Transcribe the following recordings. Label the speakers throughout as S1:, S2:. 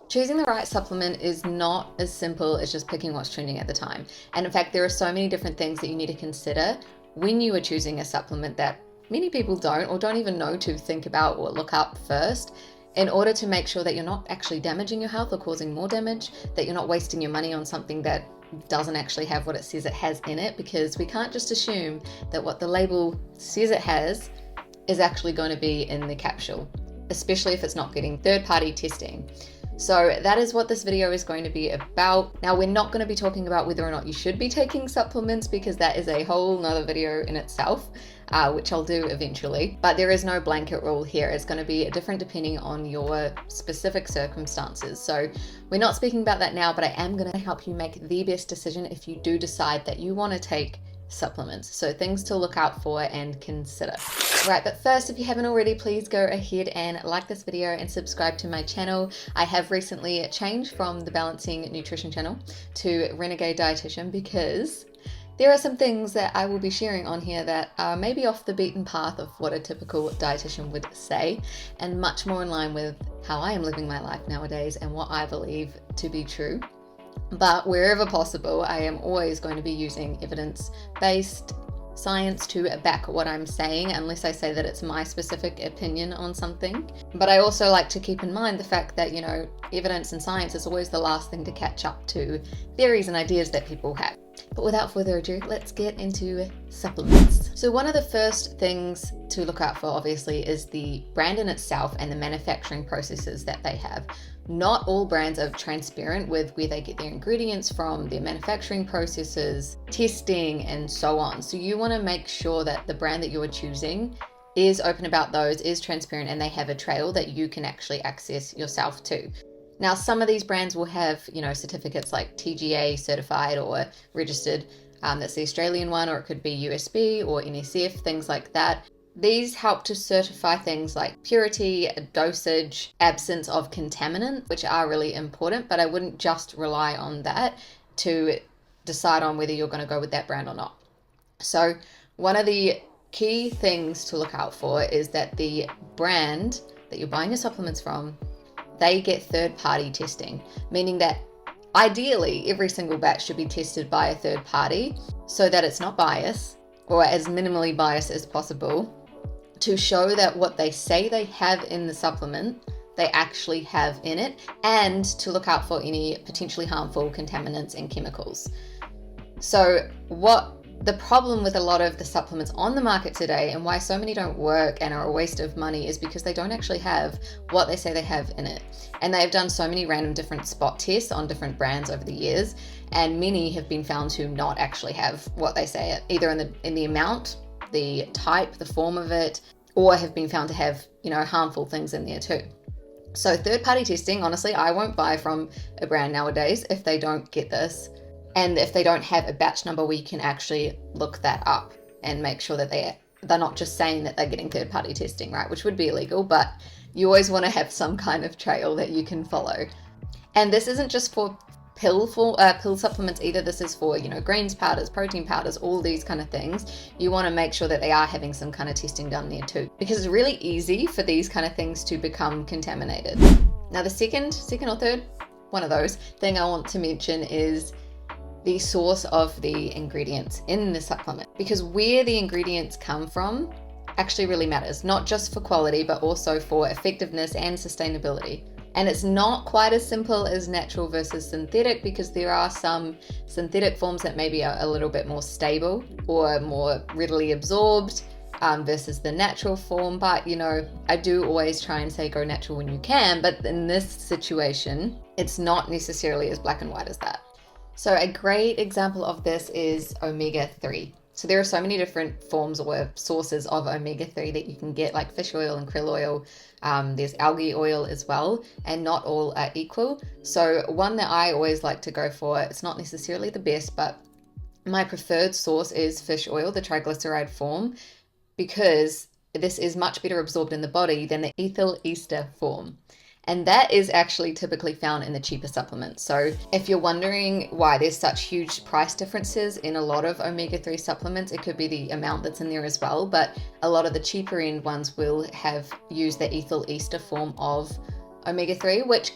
S1: Choosing the right supplement is not as simple as just picking what's trending at the time. And in fact, there are so many different things that you need to consider when you are choosing a supplement that many people don't or don't even know to think about or look up first, in order to make sure that you're not actually damaging your health or causing more damage, that you're not wasting your money on something that doesn't actually have what it says it has in it, because we can't just assume that what the label says it has is actually going to be in the capsule, especially if it's not getting third-party testing. So that is what this video is going to be about. Now, we're not going to be talking about whether or not you should be taking supplements, because that is a whole nother video in itself, which I'll do eventually. But there is no blanket rule here. It's going to be different depending on your specific circumstances. So we're not speaking about that now, but I am going to help you make the best decision if you do decide that you want to take supplements. So things to look out for and consider. Right, but first, if you haven't already, please go ahead and like this video and subscribe to my channel. I have recently changed from the Balancing Nutrition channel to Renegade Dietitian, because there are some things that I will be sharing on here that are maybe off the beaten path of what a typical dietitian would say, and much more in line with how I am living my life nowadays and what I believe to be true. But wherever possible, I am always going to be using evidence-based science to back what I'm saying, unless I say that it's my specific opinion on something. But I also like to keep in mind the fact that, evidence and science is always the last thing to catch up to theories and ideas that people have. But without further ado, let's get into supplements. So one of the first things to look out for, obviously, is the brand in itself and the manufacturing processes that they have. Not all brands are transparent with where they get their ingredients from, their manufacturing processes, testing, and so on. So you want to make sure that the brand that you are choosing is open about those, is transparent, and they have a trail that you can actually access yourself to. Now, some of these brands will have, certificates like TGA certified or registered. That's the Australian one, or it could be USB or NSF, things like that. These help to certify things like purity, dosage, absence of contaminant, which are really important, but I wouldn't just rely on that to decide on whether you're going to go with that brand or not. So one of the key things to look out for is that the brand that you're buying your supplements from, they get third-party testing, meaning that ideally every single batch should be tested by a third party so that it's not biased, or as minimally biased as possible, to show that what they say they have in the supplement, they actually have in it, and to look out for any potentially harmful contaminants and chemicals. So the problem with a lot of the supplements on the market today, and why so many don't work and are a waste of money, is because they don't actually have what they say they have in it. And they've done so many random different spot tests on different brands over the years, and many have been found to not actually have what they say, either in the amount, the type, the form of it, or have been found to have, harmful things in there too. So third-party testing, honestly, I won't buy from a brand nowadays if they don't get this, and if they don't have a batch number where you can actually look that up and make sure that they're not just saying that they're getting third-party testing, right? Which would be illegal, but you always want to have some kind of trail that you can follow. And this isn't just for pill supplements either. This is for, greens powders, protein powders, all these kind of things. You want to make sure that they are having some kind of testing done there too, because it's really easy for these kind of things to become contaminated. Now, the second or third, one of those, thing I want to mention is the source of the ingredients in the supplement, because where the ingredients come from actually really matters, not just for quality, but also for effectiveness and sustainability. And it's not quite as simple as natural versus synthetic, because there are some synthetic forms that maybe are a little bit more stable or more readily absorbed versus the natural form. But, I do always try and say go natural when you can, but in this situation, it's not necessarily as black and white as that. So a great example of this is omega-3. So there are so many different forms or sources of omega-3 that you can get, like fish oil and krill oil. There's algae oil as well, and not all are equal. So one that I always like to go for, it's not necessarily the best, but my preferred source is fish oil, the triglyceride form, because this is much better absorbed in the body than the ethyl ester form. And that is actually typically found in the cheaper supplements. So if you're wondering why there's such huge price differences in a lot of omega-3 supplements, it could be the amount that's in there as well. But a lot of the cheaper end ones will have used the ethyl ester form of omega-3, which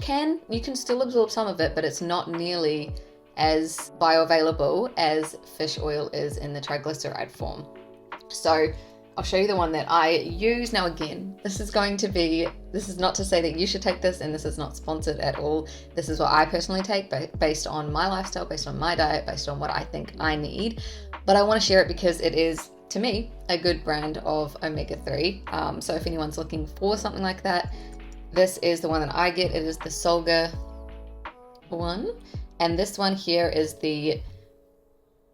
S1: you can still absorb some of it, but it's not nearly as bioavailable as fish oil is in the triglyceride form. So I'll show you the one that I use. Now again, this is not to say that you should take this, and this is not sponsored at all. This is what I personally take based on my lifestyle, based on my diet, based on what I think I need. But I want to share it because it is, to me, a good brand of omega-3. So if anyone's looking for something like that, this is the one that I get. It is the Solga one. And this one here is the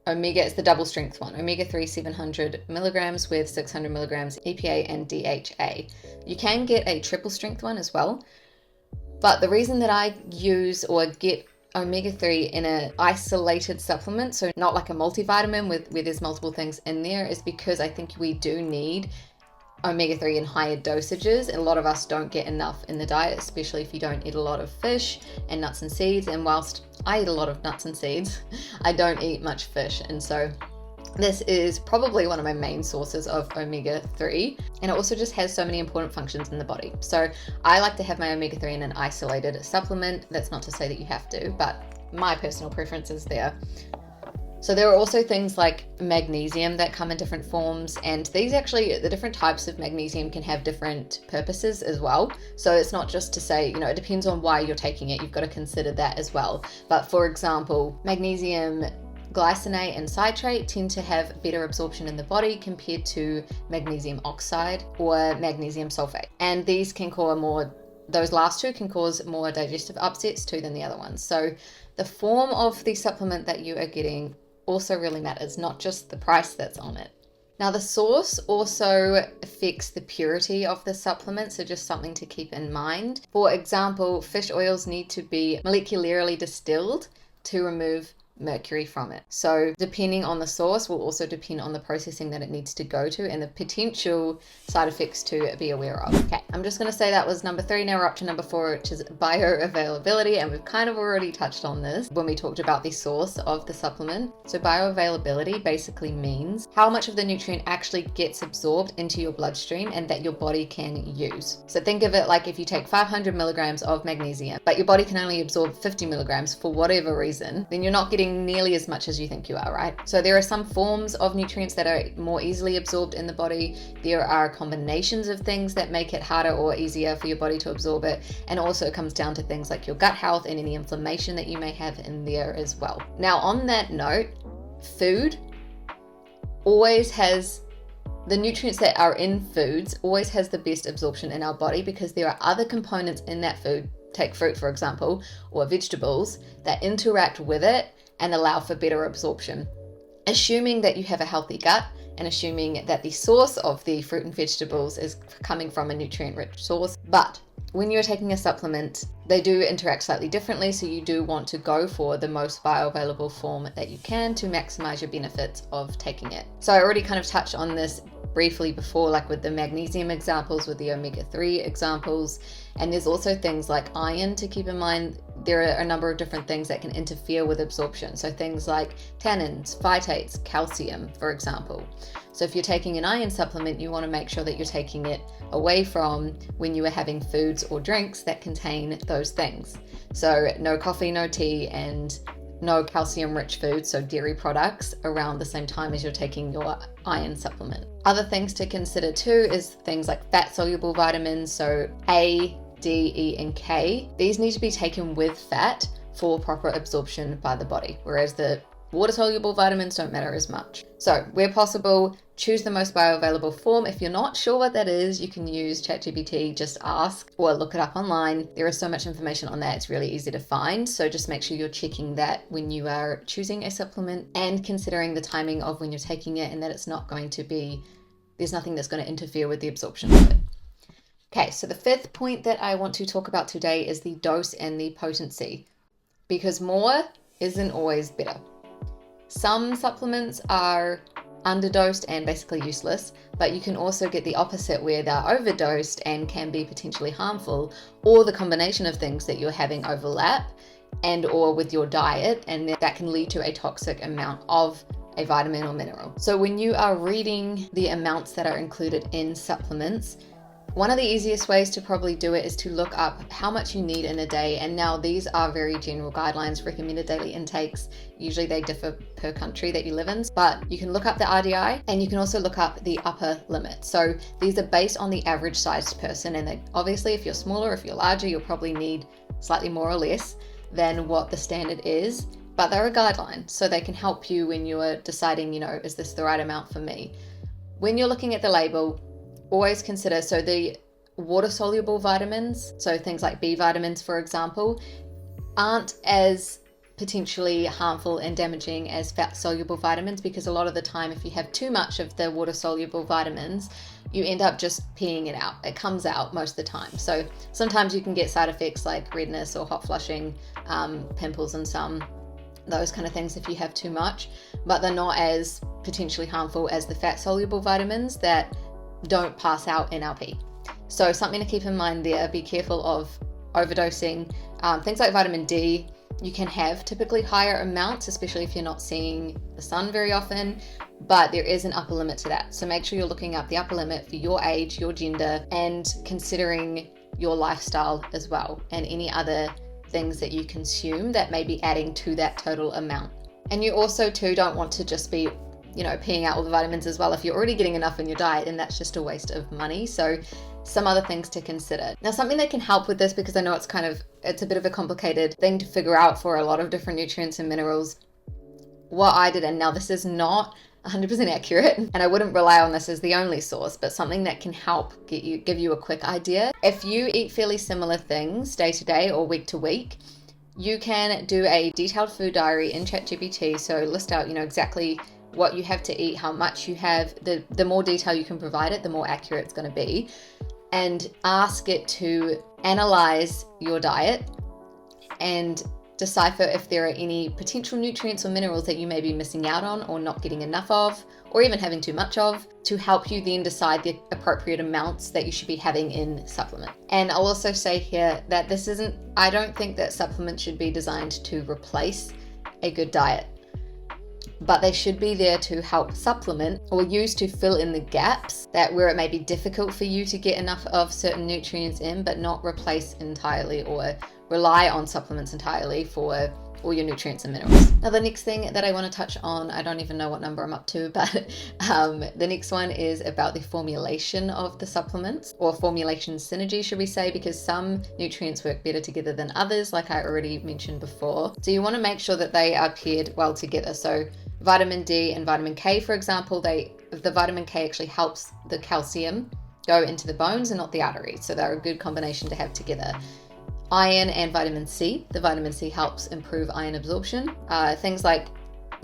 S1: it's the double strength one, omega-3 700 milligrams with 600 milligrams EPA and DHA. You can get a triple strength one as well, but the reason that I use or get omega-3 in an isolated supplement, so not like a multivitamin where there's multiple things in there, is because I think we do need omega-3 in higher dosages, and a lot of us don't get enough in the diet, especially if you don't eat a lot of fish and nuts and seeds. And whilst I eat a lot of nuts and seeds, I don't eat much fish, and so this is probably one of my main sources of omega-3, and it also just has so many important functions in the body. So I like to have my omega-3 in an isolated supplement. That's not to say that you have to, but my personal preference is there. So there are also things like magnesium that come in different forms, and the different types of magnesium can have different purposes as well. So it's not just to say, it depends on why you're taking it. You've got to consider that as well. But for example, magnesium glycinate and citrate tend to have better absorption in the body compared to magnesium oxide or magnesium sulfate. And those last two can cause more digestive upsets too than the other ones. So the form of the supplement that you are getting also really matters, not just the price that's on it. Now, the source also affects the purity of the supplement, so just something to keep in mind. For example, fish oils need to be molecularly distilled to remove mercury from it. So depending on the source will also depend on the processing that it needs to go to and the potential side effects to be aware of. Okay, I'm just going to say that was number 3. Now we're up to number 4, which is bioavailability, and we've kind of already touched on this when we talked about the source of the supplement. So bioavailability basically means how much of the nutrient actually gets absorbed into your bloodstream and that your body can use. So think of it like if you take 500 milligrams of magnesium, but your body can only absorb 50 milligrams for whatever reason, then you're not getting nearly as much as you think you are, right? So there are some forms of nutrients that are more easily absorbed in the body. There are combinations of things that make it harder or easier for your body to absorb it. And also it comes down to things like your gut health and any inflammation that you may have in there as well. Now, on that note, food always has the nutrients that are in foods always has the best absorption in our body because there are other components in that food, take fruit for example, or vegetables, that interact with it and allow for better absorption. Assuming that you have a healthy gut and assuming that the source of the fruit and vegetables is coming from a nutrient-rich source. But when you're taking a supplement, they do interact slightly differently, so you do want to go for the most bioavailable form that you can to maximize your benefits of taking it. So I already kind of touched on this briefly before, like with the magnesium examples, with the omega-3 examples, and there's also things like iron to keep in mind. There are a number of different things that can interfere with absorption. So things like tannins, phytates, calcium, for example. So if you're taking an iron supplement, you want to make sure that you're taking it away from when you are having foods or drinks that contain those things. So no coffee, no tea, and no calcium-rich foods, so dairy products, around the same time as you're taking your iron supplement. Other things to consider too is things like fat-soluble vitamins, so A, D, E, and K. These need to be taken with fat for proper absorption by the body, whereas the water-soluble vitamins don't matter as much. So where possible, choose the most bioavailable form. If you're not sure what that is, you can use ChatGPT, just ask or look it up online. There is so much information on that, it's really easy to find. So just make sure you're checking that when you are choosing a supplement and considering the timing of when you're taking it and that it's not going to be, there's nothing that's going to interfere with the absorption of it. Okay, so the 5th point that I want to talk about today is the dose and the potency, because more isn't always better. Some supplements are underdosed and basically useless, but you can also get the opposite where they're overdosed and can be potentially harmful, or the combination of things that you're having overlap and or with your diet, and that can lead to a toxic amount of a vitamin or mineral. So when you are reading the amounts that are included in supplements, One of the easiest ways to probably do it is to look up how much you need in a day. And now these are very general guidelines, recommended daily intakes. Usually they differ per country that you live in, but you can look up the RDI and you can also look up the upper limit. So these are based on the average sized person. And obviously if you're smaller, if you're larger, you'll probably need slightly more or less than what the standard is, but they're a guideline. So they can help you when you're deciding, is this the right amount for me? When you're looking at the label, always consider, so the water-soluble vitamins, so things like B vitamins, for example, aren't as potentially harmful and damaging as fat-soluble vitamins, because a lot of the time, if you have too much of the water-soluble vitamins, you end up just peeing it out. It comes out most of the time. So sometimes you can get side effects like redness or hot flushing, pimples and those kind of things if you have too much, but they're not as potentially harmful as the fat-soluble vitamins that don't pass out in our pee. So something to keep in mind there, be careful of overdosing. Things like vitamin D, you can have typically higher amounts, especially if you're not seeing the sun very often, but there is an upper limit to that. So make sure you're looking up the upper limit for your age, your gender, and considering your lifestyle as well, and any other things that you consume that may be adding to that total amount. And you also too don't want to just be peeing out all the vitamins as well. If you're already getting enough in your diet, then that's just a waste of money. So some other things to consider. Now, something that can help with this, because I know it's a bit of a complicated thing to figure out for a lot of different nutrients and minerals. What I did, and now this is not 100% accurate, and I wouldn't rely on this as the only source, but something that can help give you a quick idea. If you eat fairly similar things day to day or week to week, you can do a detailed food diary in ChatGPT. So list out, exactly what you have to eat, how much you have. The more detail you can provide it, the more accurate it's going to be. And ask it to analyze your diet and decipher if there are any potential nutrients or minerals that you may be missing out on or not getting enough of, or even having too much of, to help you then decide the appropriate amounts that you should be having in supplement. And I'll also say here that I don't think that supplements should be designed to replace a good diet, but they should be there to help supplement or use to fill in the gaps that where it may be difficult for you to get enough of certain nutrients in, but not replace entirely or rely on supplements entirely for all your nutrients and minerals. Now, the next thing that I want to touch on, I don't even know what number I'm up to, but the next one is about the formulation of the supplements, or formulation synergy, should we say, because some nutrients work better together than others, like I already mentioned before. So you want to make sure that they are paired well together. So vitamin D and vitamin K, for example, the vitamin K actually helps the calcium go into the bones and not the arteries. So they're a good combination to have together. Iron and vitamin C. The vitamin C helps improve iron absorption. Things like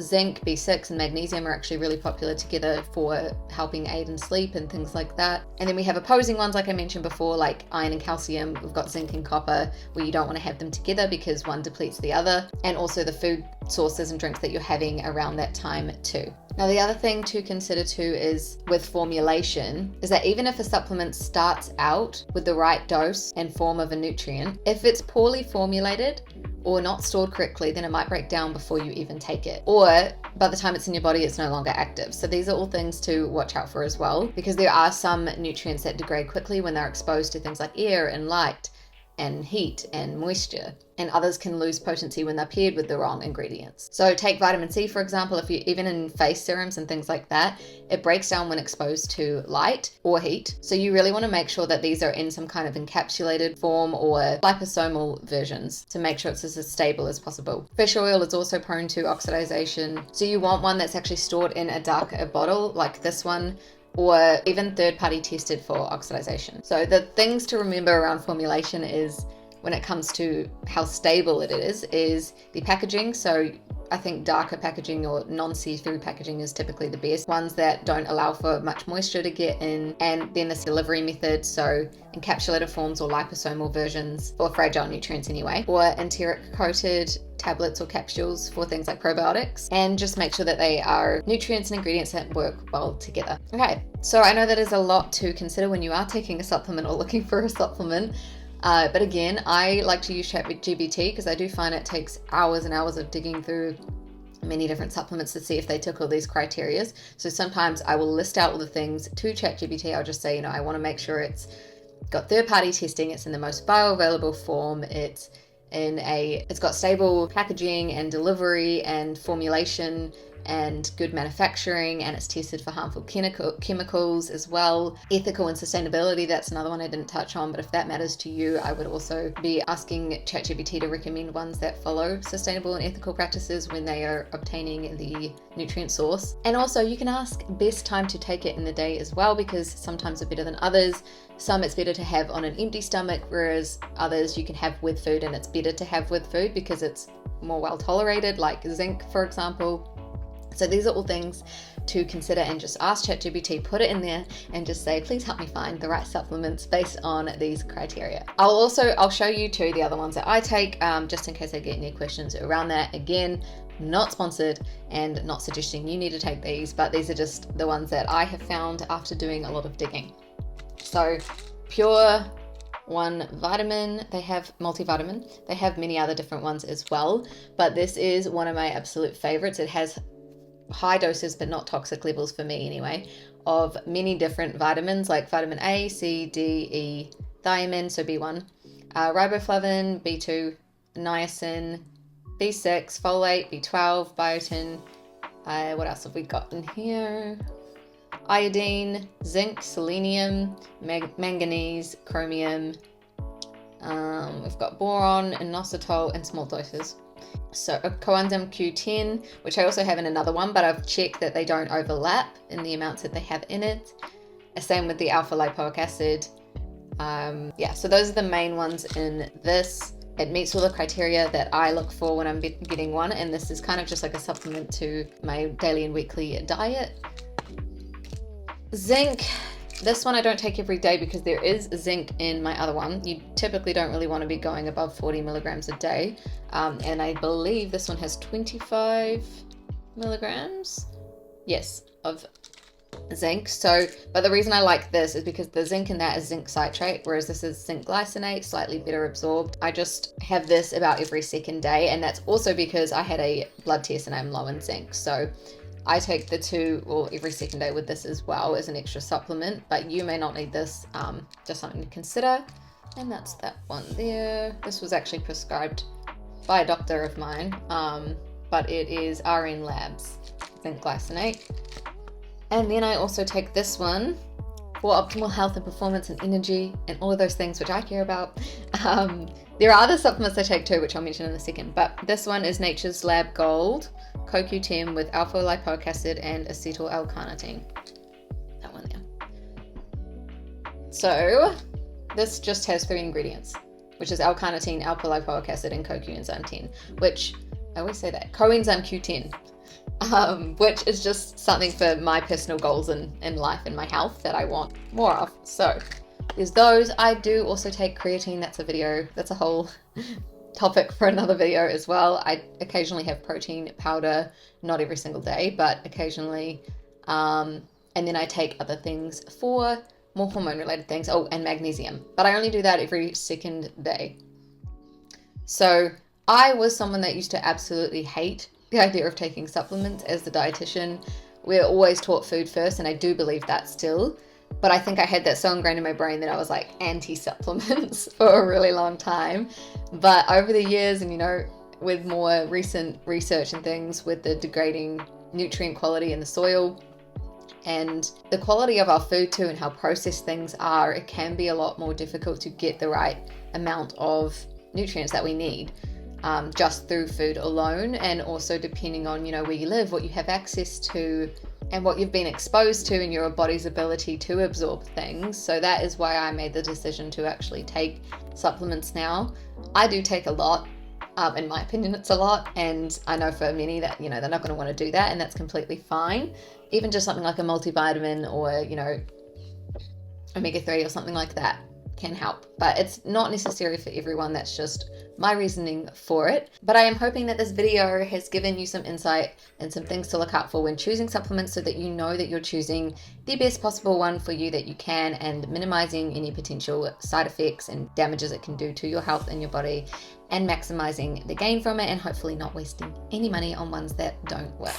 S1: zinc, B6, and magnesium are actually really popular together for helping aid in sleep and things like that. And then we have opposing ones, like I mentioned before, like iron and calcium. We've got zinc and copper, where you don't want to have them together because one depletes the other. And also the food sources and drinks that you're having around that time too. Now, the other thing to consider too is with formulation is that even if a supplement starts out with the right dose and form of a nutrient, if it's poorly formulated or not stored correctly, then it might break down before you even take it. Or by the time it's in your body, it's no longer active. So these are all things to watch out for as well, because there are some nutrients that degrade quickly when they're exposed to things like air and light and heat and moisture, and others can lose potency when they're paired with the wrong ingredients. So take vitamin C, for example. If you even in face serums and things like that, it breaks down when exposed to light or heat. So you really want to make sure that these are in some kind of encapsulated form or liposomal versions to make sure it's as stable as possible. Fish oil is also prone to oxidation, so you want one that's actually stored in a darker bottle like this one, or even third-party tested for oxidation. So the things to remember around formulation is, when it comes to how stable it is the packaging. So I think darker packaging or non-see-through packaging is typically the best. Ones that don't allow for much moisture to get in, and then this delivery method, so encapsulated forms or liposomal versions for fragile nutrients anyway, or enteric coated tablets or capsules for things like probiotics, and just make sure that they are nutrients and ingredients that work well together. Okay, so I know that is a lot to consider when you are taking a supplement or looking for a supplement. But again, I like to use ChatGPT because I do find it takes hours and hours of digging through many different supplements to see if they took all these criteria. So sometimes I will list out all the things to ChatGPT. I'll just say, I want to make sure it's got third-party testing. It's in the most bioavailable form. It's got stable packaging and delivery and formulation and good manufacturing, and it's tested for harmful chemicals as well. Ethical and sustainability, that's another one I didn't touch on, but if that matters to you, I would also be asking ChatGPT to recommend ones that follow sustainable and ethical practices when they are obtaining the nutrient source. And also you can ask best time to take it in the day as well, because sometimes are better than others. Some it's better to have on an empty stomach, whereas others you can have with food, and it's better to have with food because it's more well tolerated, like zinc, for example. So these are all things to consider, and just ask ChatGPT, put it in there and just say, please help me find the right supplements based on these criteria. I'll show you too the other ones that I take, just in case I get any questions around that. Again, not sponsored and not suggesting you need to take these, but these are just the ones that I have found after doing a lot of digging. So Pure One Vitamin, they have multivitamin, they have many other different ones as well, but this is one of my absolute favorites. It has high doses, but not toxic levels for me anyway, of many different vitamins like vitamin A, C, D, E, thiamine, so B1, riboflavin, B2, niacin, B6, folate, B12, biotin. What else have we got in here? Iodine, zinc, selenium, manganese, chromium. We've got boron, inositol, and small doses. So a coenzyme Q10, which I also have in another one, but I've checked that they don't overlap in the amounts that they have in it. Same with the alpha lipoic acid. So those are the main ones in this. It meets all the criteria that I look for when I'm getting one, and this is kind of just like a supplement to my daily and weekly diet. Zinc. This one I don't take every day because there is zinc in my other one. You typically don't really want to be going above 40 milligrams a day. And I believe this one has 25 milligrams, yes, of zinc. So, but the reason I like this is because the zinc in that is zinc citrate, whereas this is zinc glycinate, slightly better absorbed. I just have this about every second day, and that's also because I had a blood test and I'm low in zinc. So I take the two or every second day with this as well as an extra supplement, but you may not need this, just something to consider. And that's that one there. This was actually prescribed by a doctor of mine, but it is RN Labs, zinc glycinate. And then I also take this one for optimal health and performance and energy and all of those things which I care about. There are other supplements I take too, which I'll mention in a second, but this one is Nature's Lab Gold CoQ10 with alpha lipoic acid and acetyl L-carnitine. That one there. So this just has 3 ingredients, which is L-carnitine, alpha lipoic acid, and coenzyme 10, which I always say that, coenzyme Q10, which is just something for my personal goals in life and my health that I want more of. So there's those. I do also take creatine. That's a whole topic for another video as well. I occasionally have protein powder, not every single day, but occasionally. And then I take other things for more hormone related things. Oh, and magnesium, but I only do that every second day. So I was someone that used to absolutely hate the idea of taking supplements. As the dietitian, we're always taught food first, and I do believe that still. But I think I had that so ingrained in my brain that I was like anti-supplements for a really long time. But over the years, and with more recent research and things, with the degrading nutrient quality in the soil and the quality of our food too, and how processed things are, it can be a lot more difficult to get the right amount of nutrients that we need. Just through food alone, and also depending on where you live, what you have access to, and what you've been exposed to, and your body's ability to absorb things. So that is why I made the decision to actually take supplements now. I do take a lot. In my opinion, it's a lot, and I know for many that they're not going to want to do that, and that's completely fine. Even just something like a multivitamin or omega-3 or something like that can help, but it's not necessary for everyone. That's just my reasoning for it. But I am hoping that this video has given you some insight and some things to look out for when choosing supplements, so that you know that you're choosing the best possible one for you that you can, and minimizing any potential side effects and damages it can do to your health and your body, and maximizing the gain from it, and hopefully not wasting any money on ones that don't work.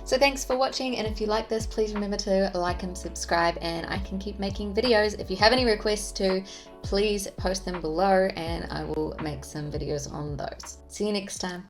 S1: So thanks for watching, and if you like this, please remember to like and subscribe, and I can keep making videos. If you have any requests too, please post them below and I will make some videos on those. See you next time.